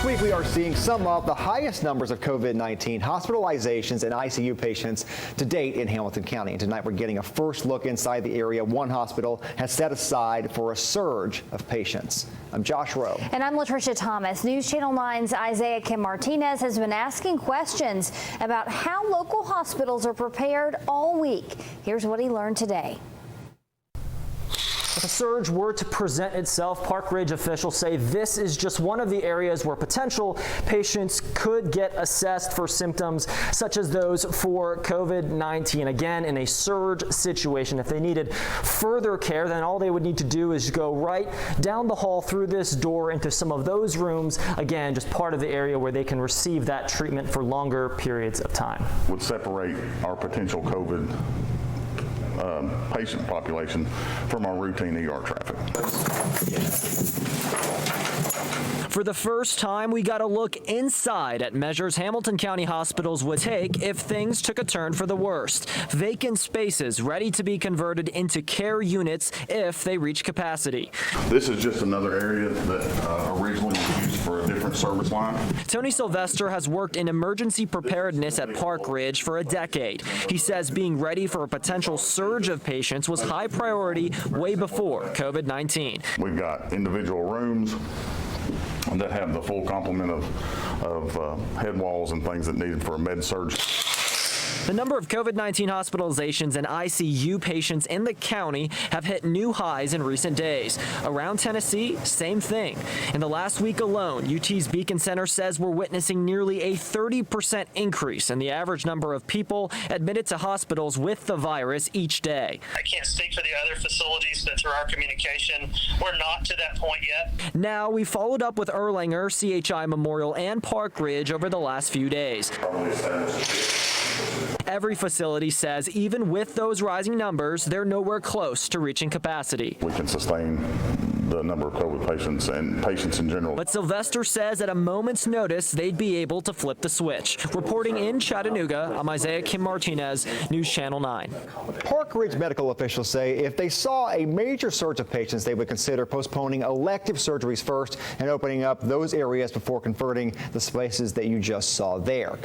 This week, we are seeing some of the highest numbers of COVID-19 hospitalizations and ICU patients to date in Hamilton County. And tonight, we're getting a first look inside the area one hospital has set aside for a surge of patients. I'm Josh Rowe. And I'm Latricia Thomas. News Channel 9's Isaiah Kim Martinez has been asking questions about how local hospitals are prepared all week. Here's what he learned today. If a surge were to present itself, Parkridge officials say this is just one of the areas where potential patients could get assessed for symptoms such as those for COVID-19. Again, in a surge situation, if they needed further care, then all they would need to do is go right down the hall through this door into some of those rooms. Again, just part of the area where they can receive that treatment for longer periods of time. Would separate our potential COVID patient population from our routine ER traffic. For the first time, we got a look inside at measures Hamilton County hospitals would take if things took a turn for the worst. Vacant spaces ready to be converted into care units if they reach capacity. This is just another area that originally was used for a different service line. Tony Sylvester has worked in emergency preparedness at Parkridge for a decade. He says being ready for a potential surge of patients was high priority way before COVID-19. We've got individual rooms that have the full complement of head walls and things that needed for a med surge. The number of COVID-19 hospitalizations and ICU patients in the county have hit new highs in recent days. Around Tennessee, same thing. In the last week alone, UT's Beacon Center says we're witnessing nearly a 30% increase in the average number of people admitted to hospitals with the virus each day. I can't speak for the other facilities, but through our communication, we're not to that point yet. Now, we followed up with Erlanger, CHI Memorial, and Parkridge over the last few days. Every facility says even with those rising numbers, they're nowhere close to reaching capacity. We can sustain the number of COVID patients and patients in general. But Sylvester says at a moment's notice, they'd be able to flip the switch. Reporting in Chattanooga, I'm Isaiah Kim Martinez, News Channel 9. Parkridge medical officials say if they saw a major surge of patients, they would consider postponing elective surgeries first and opening up those areas before converting the spaces that you just saw there.